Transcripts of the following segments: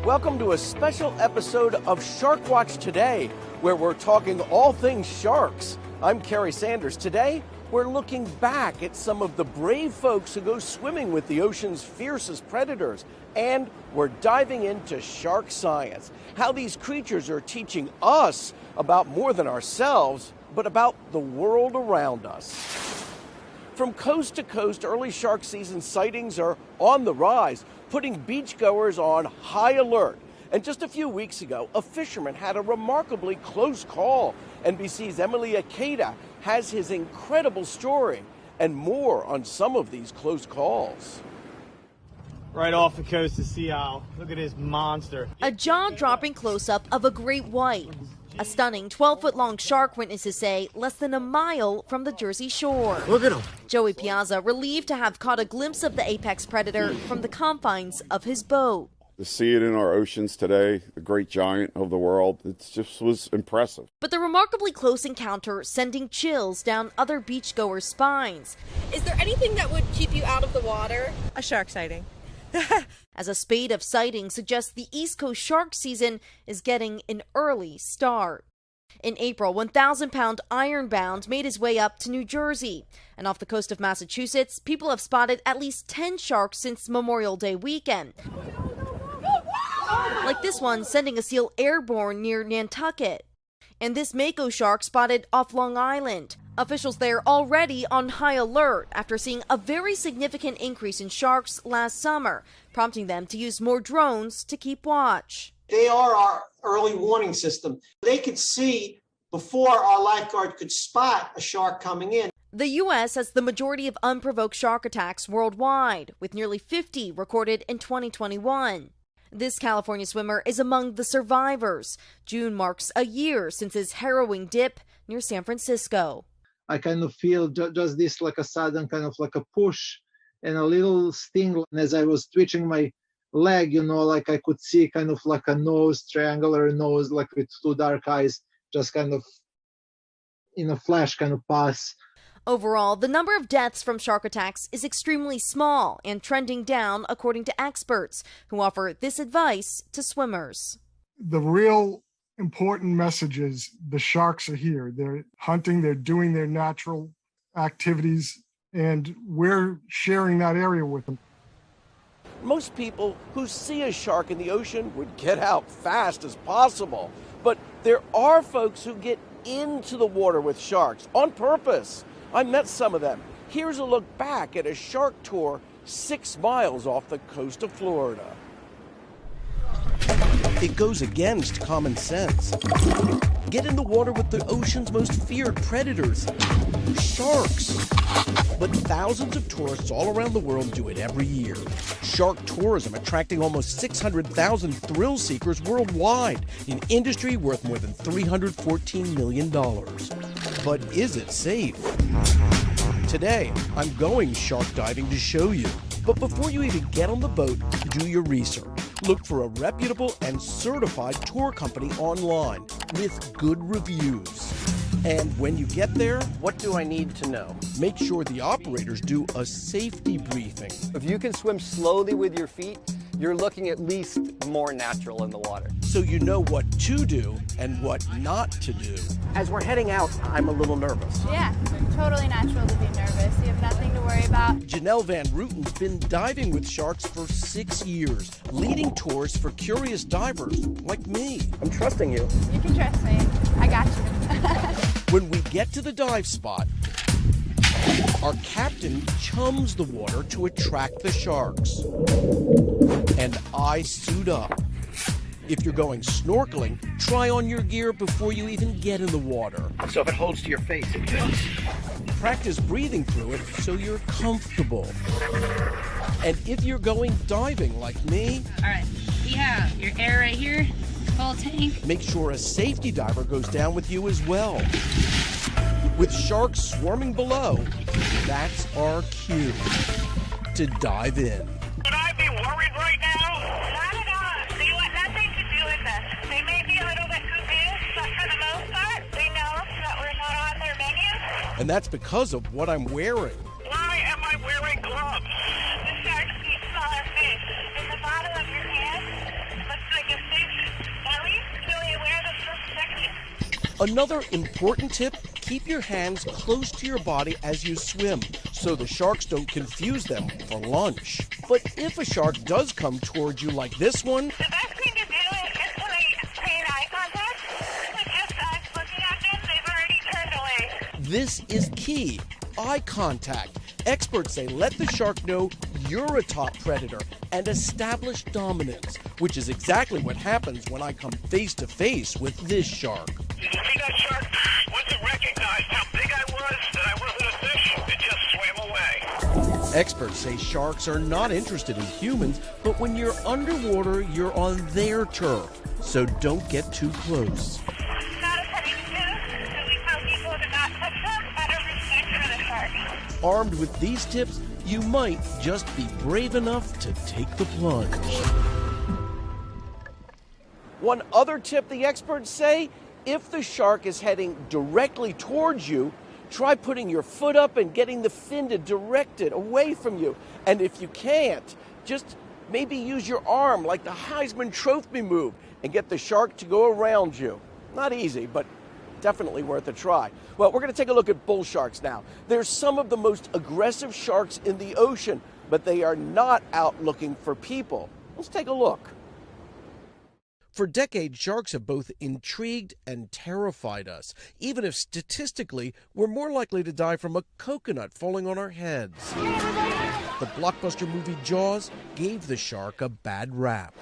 Welcome to a special episode of Shark Watch Today, where we're talking all things sharks. I'm Kerry Sanders. Today, we're looking back at some of the brave folks who go swimming with the ocean's fiercest predators. And we're diving into shark science, how these creatures are teaching us about more than ourselves, but about the world around us. From coast to coast, early shark season sightings are on the rise, putting beachgoers on high alert. And just a few weeks ago, a fisherman had a remarkably close call. NBC's Emily Akeda has his incredible story and more on some of these close calls. Right off the coast of Sea Isle. Look at this monster. A jaw-dropping close-up of a great white. A stunning 12-foot-long shark, witnesses say, less than a mile from the Jersey shore. Look at him. Joey Piazza relieved to have caught a glimpse of the apex predator from the confines of his boat. To see it in our oceans today, the great giant of the world, it just was impressive. But the remarkably close encounter sending chills down other beachgoers' spines. Is there anything that would keep you out of the water? A shark sighting. As a spate of sightings suggests the East Coast shark season is getting an early start. In April, 1,000-pound ironbound made his way up to New Jersey. And off the coast of Massachusetts, people have spotted at least 10 sharks since Memorial Day weekend. Like this one sending a seal airborne near Nantucket. And this mako shark spotted off Long Island. Officials there already on high alert after seeing a very significant increase in sharks last summer, prompting them to use more drones to keep watch. They are our early warning system. They could see before our lifeguard could spot a shark coming in. The U.S. has the majority of unprovoked shark attacks worldwide, with nearly 50 recorded in 2021. This California swimmer is among the survivors. June marks a year since his harrowing dip near San Francisco. I kind of feel just this like a sudden kind of like a push and a little sting. And as I was twitching my leg, like I could see kind of like a nose, triangular nose, like with two dark eyes, just kind of in a flash kind of pass. Overall, the number of deaths from shark attacks is extremely small and trending down, according to experts who offer this advice to swimmers. The real important message is the sharks are here. They're hunting, they're doing their natural activities, and we're sharing that area with them. Most people who see a shark in the ocean would get out fast as possible. But there are folks who get into the water with sharks on purpose. I met some of them. Here's a look back at a shark tour 6 miles off the coast of Florida. It goes against common sense. Get in the water with the ocean's most feared predators, sharks. But thousands of tourists all around the world do it every year. Shark tourism attracting almost 600,000 thrill seekers worldwide, an industry worth more than $314 million. But is it safe? Today, I'm going shark diving to show you. But before you even get on the boat, do your research. Look for a reputable and certified tour company online with good reviews. And when you get there, what do I need to know? Make sure the operators do a safety briefing. If you can swim slowly with your feet, you're looking at least more natural in the water. So you know what to do and what not to do. As we're heading out, I'm a little nervous. Yeah, totally natural to be nervous. You have nothing to worry about. Janelle Van Ruten's been diving with sharks for 6 years, leading tours for curious divers like me. I'm trusting you. You can trust me. I got you. When we get to the dive spot, our captain chums the water to attract the sharks. And I suit up. If you're going snorkeling, try on your gear before you even get in the water. So if it holds to your face, it fits. Practice breathing through it so you're comfortable. And if you're going diving like me... All right, you have your air right here, full tank. Make sure a safety diver goes down with you as well. With sharks swarming below, that's our cue to dive in. Would I be worried right now? Not at all. They want nothing to do with us. They may be a little bit confused, but for the most part, they know that we're not on their menu. And that's because of what I'm wearing. Not Another important tip, keep your hands close to your body as you swim so the sharks don't confuse them for lunch. But if a shark does come towards you like this one, The best thing to do is to maintain eye contact. With just us looking at them, they've already turned away. this is key. Eye contact. Experts say let the shark know you're a top predator and establish dominance, which is exactly what happens when I come face to face with this shark. You see that shark? Once it recognized how big I was, that I wasn't a fish, it just swam away. Experts say sharks are not interested in humans, but when you're underwater, you're on their turf, so don't get too close. Not a petting zoo, so we tell people to not touch them out of respect for the shark. Armed with these tips, you might just be brave enough to take the plunge. One other tip the experts say, if the shark is heading directly towards you, try putting your foot up and getting the fin to direct it away from you. And if you can't, just maybe use your arm like the Heisman Trophy move and get the shark to go around you. Not easy, but definitely worth a try. Well, we're going to take a look at bull sharks now. They're some of the most aggressive sharks in the ocean, but they are not out looking for people. Let's take a look. For decades, sharks have both intrigued and terrified us, even if statistically we're more likely to die from a coconut falling on our heads. The blockbuster movie Jaws gave the shark a bad rap.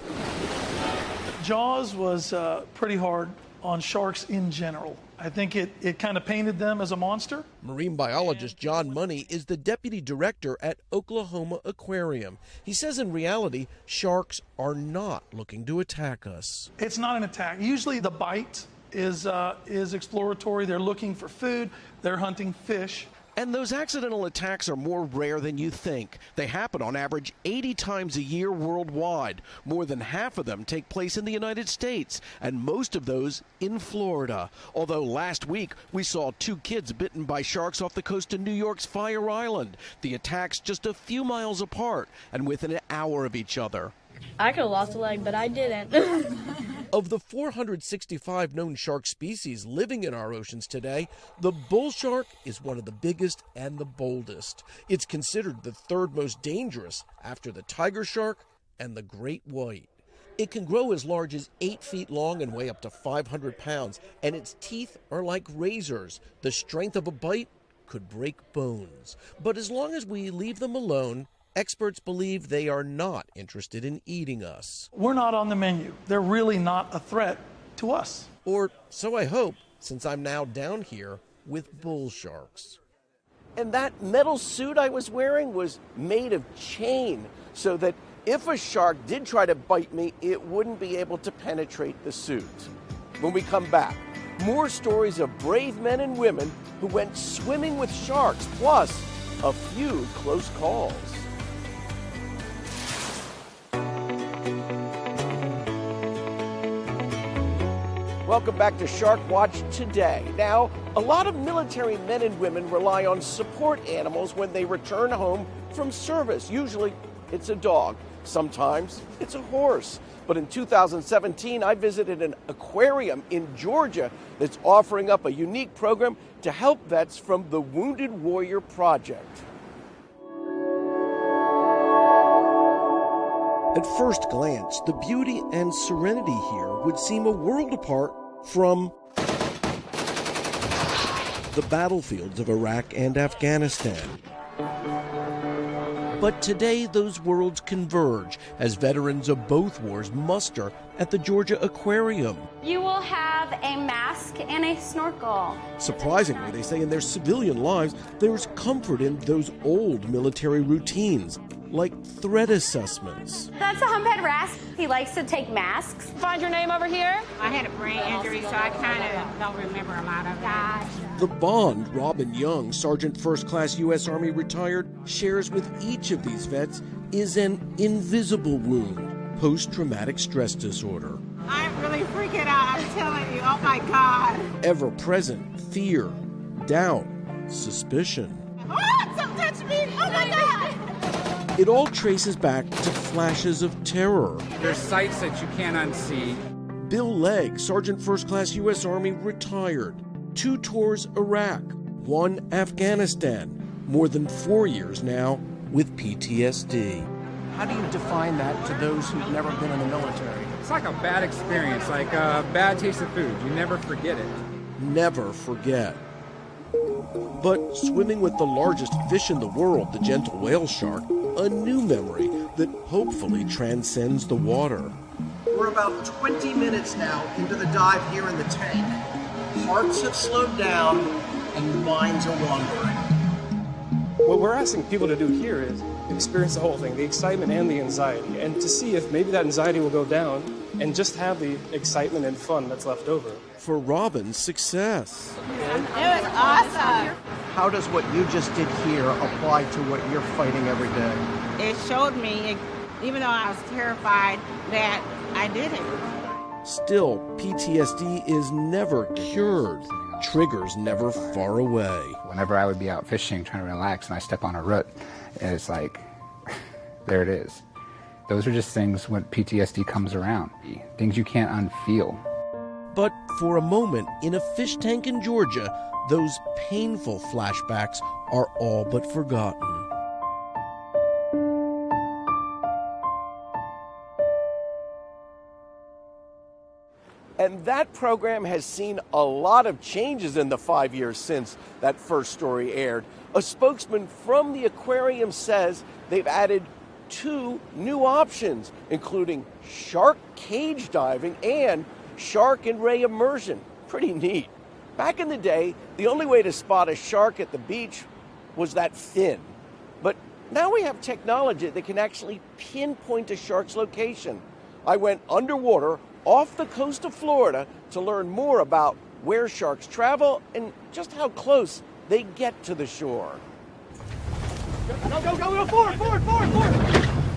Jaws was pretty hard on sharks in general. I think it kind of painted them as a monster. Marine biologist John Money is the deputy director at Oklahoma Aquarium. He says in reality, sharks are not looking to attack us. It's not an attack. Usually the bite is exploratory. They're looking for food. They're hunting fish. And those accidental attacks are more rare than you think. They happen on average 80 times a year worldwide. More than half of them take place in the United States, and most of those in Florida. Although last week we saw 2 kids bitten by sharks off the coast of New York's Fire Island. The attacks just a few miles apart and within an hour of each other. I could have lost a leg, but I didn't. Of the 465 known shark species living in our oceans today, the bull shark is one of the biggest and the boldest. It's considered the third most dangerous after the tiger shark and the great white. It can grow as large as 8 feet long and weigh up to 500 pounds, and its teeth are like razors. The strength of a bite could break bones. But as long as we leave them alone, experts believe they are not interested in eating us. We're not on the menu. They're really not a threat to us. Or so I hope, since I'm now down here with bull sharks. And that metal suit I was wearing was made of chain, so that if a shark did try to bite me, it wouldn't be able to penetrate the suit. When we come back, more stories of brave men and women who went swimming with sharks, plus a few close calls. Welcome back to Shark Watch Today. Now, a lot of military men and women rely on support animals when they return home from service. Usually, it's a dog. Sometimes, it's a horse. But in 2017, I visited an aquarium in Georgia that's offering up a unique program to help vets from the Wounded Warrior Project. At first glance, the beauty and serenity here would seem a world apart from the battlefields of Iraq and Afghanistan. But today, those worlds converge as veterans of both wars muster at the Georgia Aquarium. You will have a mask and a snorkel. Surprisingly, they say in their civilian lives, there's comfort in those old military routines, like threat assessments. That's a humphead wrasse. He likes to take masks. Find your name over here. I had a brain injury, so I kind of don't remember a lot of it. The bond Robin Young, Sergeant First Class U.S. Army retired, shares with each of these vets is an invisible wound, post-traumatic stress disorder. I'm really freaking out, I'm telling you, oh my God. Ever-present fear, doubt, suspicion. Oh, don't touch me, oh my God. It all traces back to flashes of terror. There's sights that you can't unsee. Bill Legg, Sergeant First Class U.S. Army, retired. 2 tours Iraq, 1 Afghanistan. More than 4 years now with PTSD. How do you define that to those who've never been in the military? It's like a bad experience, like a bad taste of food. You never forget it. Never forget. But swimming with the largest fish in the world, the gentle whale shark, a new memory that hopefully transcends the water. We're about 20 minutes now into the dive here in the tank. Hearts have slowed down and minds are wandering. What we're asking people to do here is experience the whole thing, the excitement and the anxiety, and to see if maybe that anxiety will go down and just have the excitement and fun that's left over. For Robin's success. It was awesome. How does what you just did here apply to what you're fighting every day? It showed me, even though I was terrified, that I did it. Still, PTSD is never cured. Triggers never far away. Whenever I would be out fishing, trying to relax, and I step on a root, and it's like, there it is. Those are just things when PTSD comes around. Things you can't unfeel. But for a moment, in a fish tank in Georgia, those painful flashbacks are all but forgotten. And that program has seen a lot of changes in the 5 years since that first story aired. A spokesman from the aquarium says they've added 2 new options, including shark cage diving and shark and ray immersion. Pretty neat. Back in the day, the only way to spot a shark at the beach was that fin. But now we have technology that can actually pinpoint a shark's location. I went underwater off the coast of Florida to learn more about where sharks travel and just how close they get to the shore. Go, forward!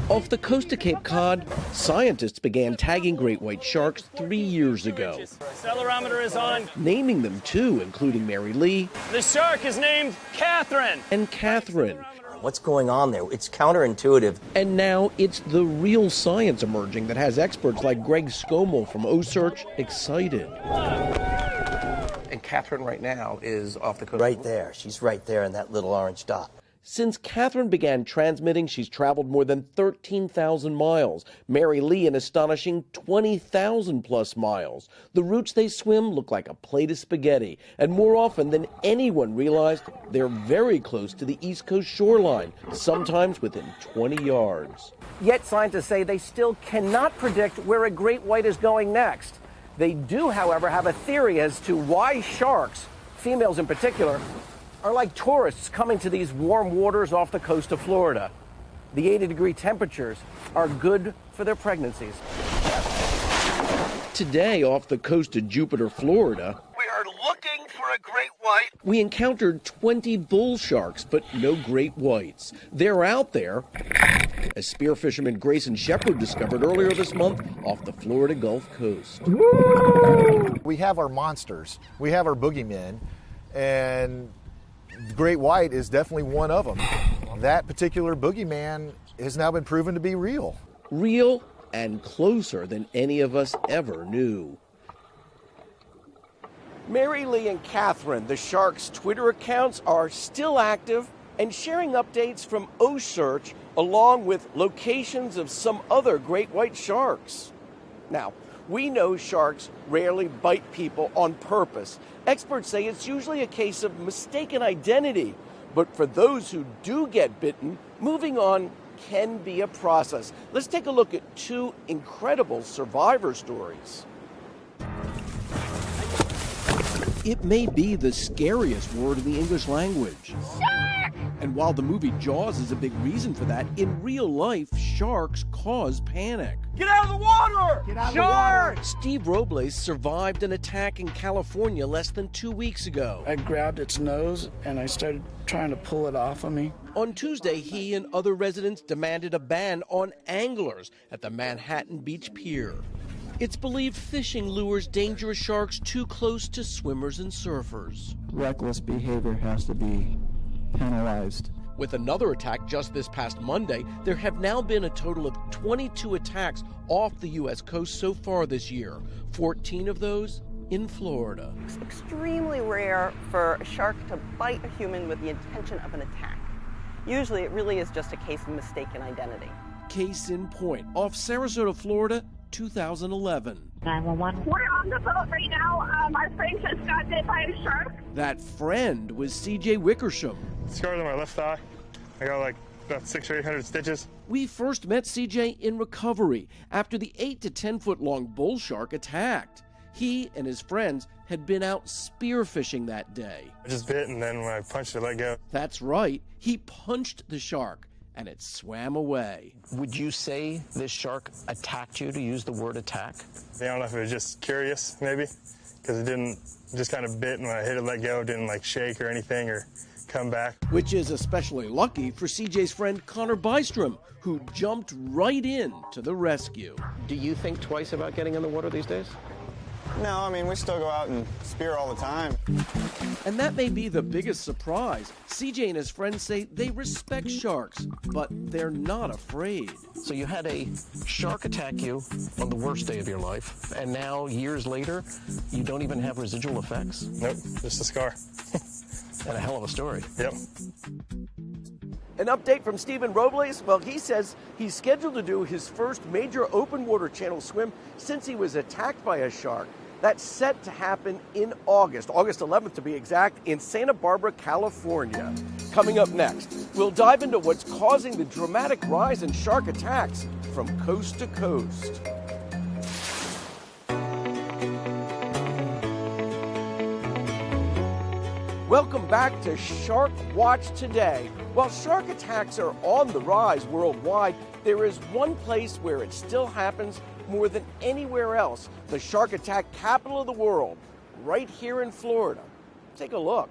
Off the coast of Cape Cod, scientists began tagging great white sharks 3 years ago. Accelerometer is on. Naming them too, including Mary Lee. The shark is named Catherine. And Catherine. What's going on there? It's counterintuitive. And now it's the real science emerging that has experts like Greg Skomel from OSearch excited. And Catherine right now is off the coast. Right there. She's right there in that little orange dot. Since Catherine began transmitting, she's traveled more than 13,000 miles. Mary Lee an astonishing 20,000 plus miles. The routes they swim look like a plate of spaghetti. And more often than anyone realized, they're very close to the East Coast shoreline, sometimes within 20 yards. Yet scientists say they still cannot predict where a great white is going next. They do, however, have a theory as to why sharks, females in particular, are like tourists coming to these warm waters off the coast of Florida. The 80-degree temperatures are good for their pregnancies. Today, off the coast of Jupiter, Florida, We are looking for a great white. we encountered 20 bull sharks, but no great whites. They're out there, as spear fisherman Grayson Shepard discovered earlier this month off the Florida Gulf Coast. We have our monsters, we have our boogeymen, and the great white is definitely one of them. That particular boogeyman has now been proven to be real. Real and closer than any of us ever knew. Mary Lee and Catherine, the sharks' Twitter accounts, are still active and sharing updates from OSearch along with locations of some other great white sharks. Now, we know sharks rarely bite people on purpose. Experts say it's usually a case of mistaken identity. But for those who do get bitten, moving on can be a process. Let's take a look at 2 incredible survivor stories. It may be the scariest word in the English language. Shark! And while the movie Jaws is a big reason for that, in real life, sharks cause panic. Get out of the water! Get out of the water! Steve Robles survived an attack in California less than 2 weeks ago. I grabbed its nose and I started trying to pull it off of me. On Tuesday, he and other residents demanded a ban on anglers at the Manhattan Beach Pier. It's believed fishing lures dangerous sharks too close to swimmers and surfers. Reckless behavior has to be penalized. With another attack just this past Monday, there have now been a total of 22 attacks off the U.S. coast so far this year, 14 of those in Florida. It's extremely rare for a shark to bite a human with the intention of an attack. Usually it really is just a case of mistaken identity. Case in point, off Sarasota, Florida, 2011. 911. We're on the boat right now. My friend just got bit by a shark. That friend was CJ Wickersham. Scars on my left thigh. I got like about 600 or 800 stitches. We first met CJ in recovery after the 8 to 10 foot long bull shark attacked. He and his friends had been out spearfishing that day. I just bit, and then when I punched it, let go. That's right. He punched the shark, and it swam away. Would you say this shark attacked you, to use the word attack? I don't know if it was just curious, maybe, because it just kind of bit, and when I hit it, let go, it didn't like shake or anything or come back. Which is especially lucky for CJ's friend Connor Bystrom, who jumped right in to the rescue. Do you think twice about getting in the water these days? No, I mean, we still go out and spear all the time. And that may be the biggest surprise. CJ and his friends say they respect sharks, but they're not afraid. So you had a shark attack you on the worst day of your life, and now, years later, you don't even have residual effects? Nope, just a scar. And a hell of a story. Yep. An update from Stephen Robles. Well, he says he's scheduled to do his first major open water channel swim since he was attacked by a shark. That's set to happen in August 11th to be exact, in Santa Barbara, California. Coming up next, we'll dive into what's causing the dramatic rise in shark attacks from coast to coast. Welcome back to Shark Watch Today. While shark attacks are on the rise worldwide, there is one place where it still happens more than anywhere else, the shark attack capital of the world, right here in Florida. Take a look.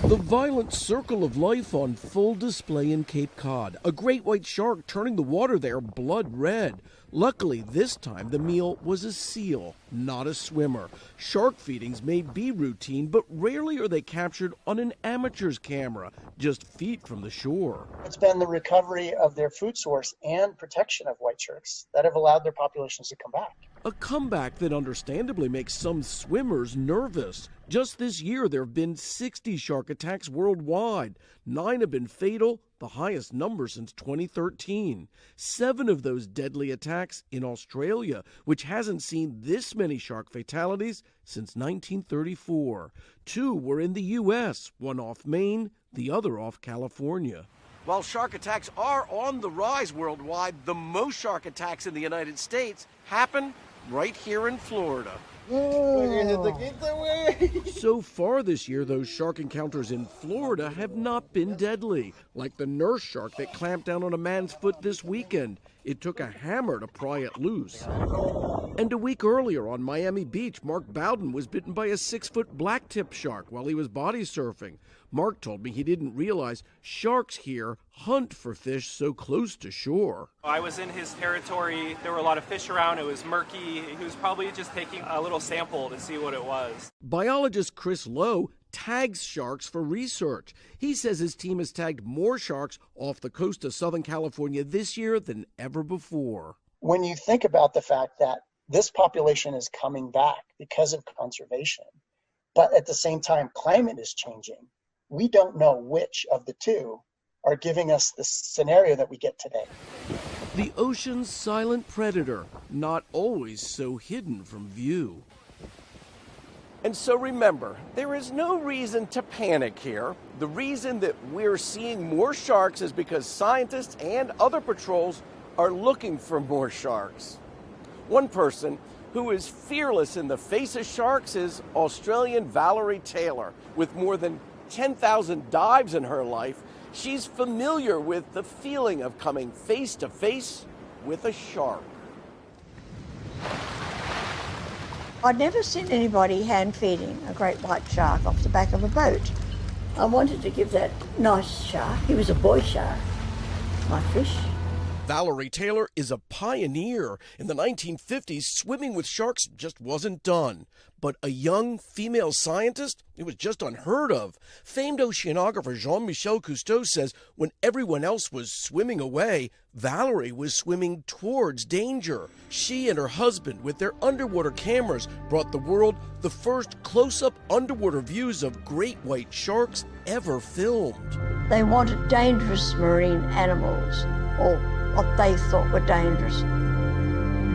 The violent circle of life on full display in Cape Cod. A great white shark turning the water there blood red. Luckily, this time the meal was a seal, not a swimmer. Shark feedings may be routine, but rarely are they captured on an amateur's camera, just feet from the shore. It's been the recovery of their food source and protection of white sharks that have allowed their populations to come back. A comeback that understandably makes some swimmers nervous. Just this year, there have been 60 shark attacks worldwide. 9 have been fatal, the highest number since 2013. 7 of those deadly attacks in Australia, which hasn't seen this many shark fatalities since 1934. 2 were in the U.S., one off Maine, the other off California. While shark attacks are on the rise worldwide, the most shark attacks in the United States happen right here in Florida. So far this year, those shark encounters in Florida have not been deadly, like the nurse shark that clamped down on a man's foot this weekend. It took a hammer to pry it loose. And a week earlier on Miami Beach, Mark Bowden was bitten by a 6-foot black-tip shark while he was body surfing. Mark told me he didn't realize sharks here hunt for fish so close to shore. I was in his territory. There were a lot of fish around. It was murky. He was probably just taking a little sample to see what it was. Biologist Chris Lowe tags sharks for research. He says his team has tagged more sharks off the coast of Southern California this year than ever before. When you think about the fact that this population is coming back because of conservation, but at the same time climate is changing, we don't know which of the two are giving us the scenario that we get today. The ocean's silent predator, not always so hidden from view. And so remember, there is no reason to panic here. The reason that we're seeing more sharks is because scientists and other patrols are looking for more sharks. One person who is fearless in the face of sharks is Australian Valerie Taylor. With more than 10,000 dives in her life, she's familiar with the feeling of coming face to face with a shark. I'd never seen anybody hand feeding a great white shark off the back of a boat. I wanted to give that nice shark, he was a boy shark, my fish. Valerie Taylor is a pioneer. In the 1950s, swimming with sharks just wasn't done. But a young female scientist, it was just unheard of. Famed oceanographer Jean-Michel Cousteau says when everyone else was swimming away, Valerie was swimming towards danger. She and her husband, with their underwater cameras, brought the world the first close-up underwater views of great white sharks ever filmed. They wanted dangerous marine animals, or what they thought were dangerous.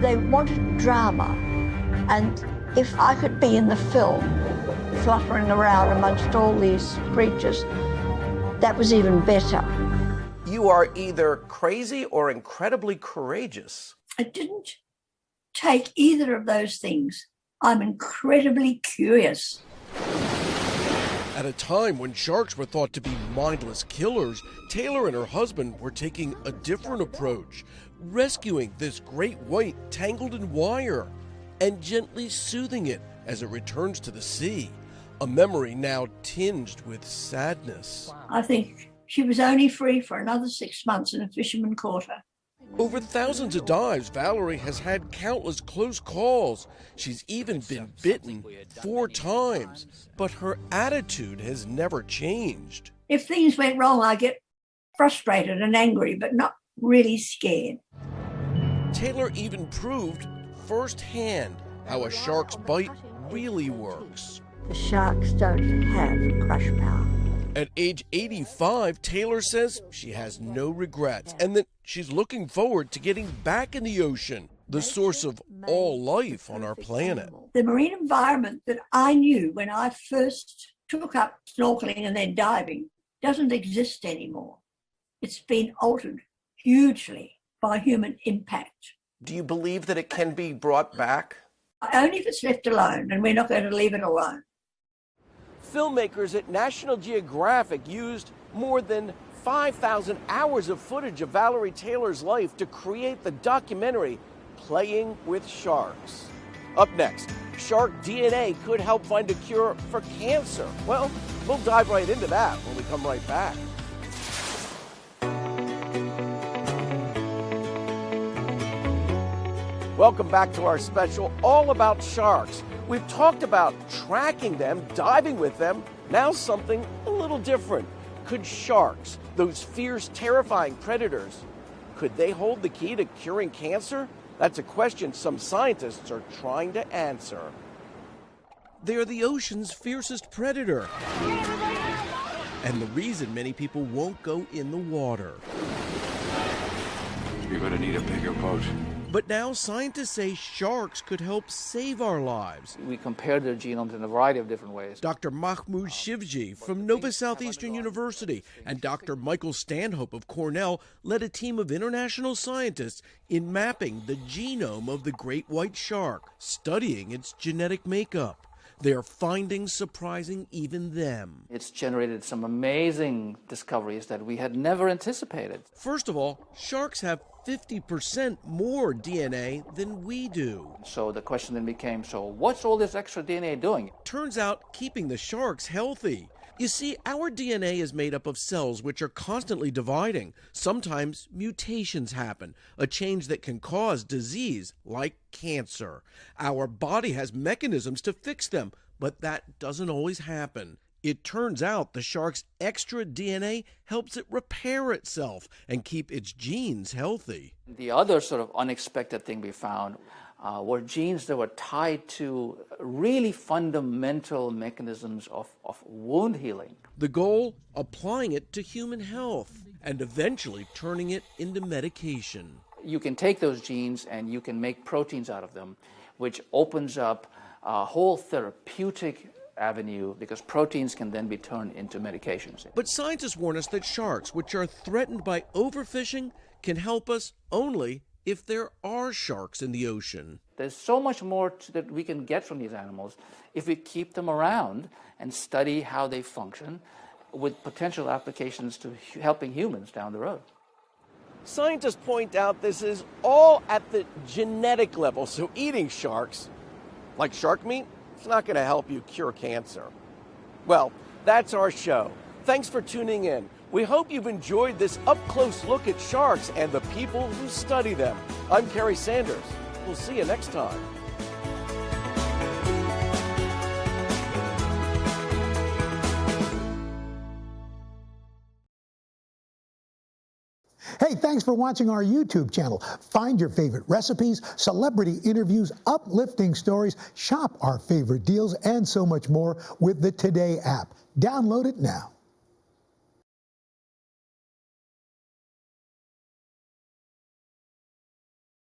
They wanted drama, and if I could be in the film, fluttering around amongst all these creatures, that was even better. You are either crazy or incredibly courageous. I didn't take either of those things. I'm incredibly curious. At a time when sharks were thought to be mindless killers, Taylor and her husband were taking a different approach, rescuing this great white tangled in wire and gently soothing it as it returns to the sea, a memory now tinged with sadness. I think she was only free for another 6 months and a fisherman caught her. Over thousands of dives, Valerie has had countless close calls. She's even been bitten 4 times, but her attitude has never changed. If things went wrong, I get frustrated and angry, but not really scared. Taylor even proved firsthand how a shark's bite really works. The sharks don't have crush power. At age 85, Taylor says she has no regrets and that she's looking forward to getting back in the ocean, the source of all life on our planet. The marine environment that I knew when I first took up snorkeling and then diving doesn't exist anymore. It's been altered hugely by human impact. Do you believe that it can be brought back? Only if it's left alone, and we're not going to leave it alone. Filmmakers at National Geographic used more than 5,000 hours of footage of Valerie Taylor's life to create the documentary Playing with Sharks. Up next, shark DNA could help find a cure for cancer. Well, we'll dive right into that when we come right back. Welcome back to our special all about sharks. We've talked about tracking them, diving with them. Now something a little different. Could sharks, those fierce, terrifying predators, could they hold the key to curing cancer? That's a question some scientists are trying to answer. They're the ocean's fiercest predator. And the reason many people won't go in the water. You're going to need a bigger boat. But now scientists say sharks could help save our lives. We compared their genomes in a variety of different ways. Dr. Mahmoud Shivji from Nova Southeastern University and Dr. Michael Stanhope of Cornell led a team of international scientists in mapping the genome of the great white shark, studying its genetic makeup. Their findings surprising even them. It's generated some amazing discoveries that we had never anticipated. First of all, sharks have 50% more DNA than we do. So the question then became, so what's all this extra DNA doing? Turns out keeping the sharks healthy. You see, our DNA is made up of cells which are constantly dividing. Sometimes mutations happen, a change that can cause disease like cancer. Our body has mechanisms to fix them, but that doesn't always happen. It turns out the shark's extra DNA helps it repair itself and keep its genes healthy. The other sort of unexpected thing we found were genes that were tied to really fundamental mechanisms of wound healing. The goal, applying it to human health and eventually turning it into medication. You can take those genes and you can make proteins out of them, which opens up a whole therapeutic avenue because proteins can then be turned into medications. But scientists warn us that sharks, which are threatened by overfishing, can help us only if there are sharks in the ocean. There's so much more that we can get from these animals if we keep them around and study how they function with potential applications to helping humans down the road. Scientists point out this is all at the genetic level, so eating sharks, like shark meat, it's not going to help you cure cancer. Well, that's our show. Thanks for tuning in. We hope you've enjoyed this up-close look at sharks and the people who study them. I'm Kerry Sanders. We'll see you next time. Hey, thanks for watching our YouTube channel. Find your favorite recipes, celebrity interviews, uplifting stories, shop our favorite deals, and so much more with the Today app. Download it now.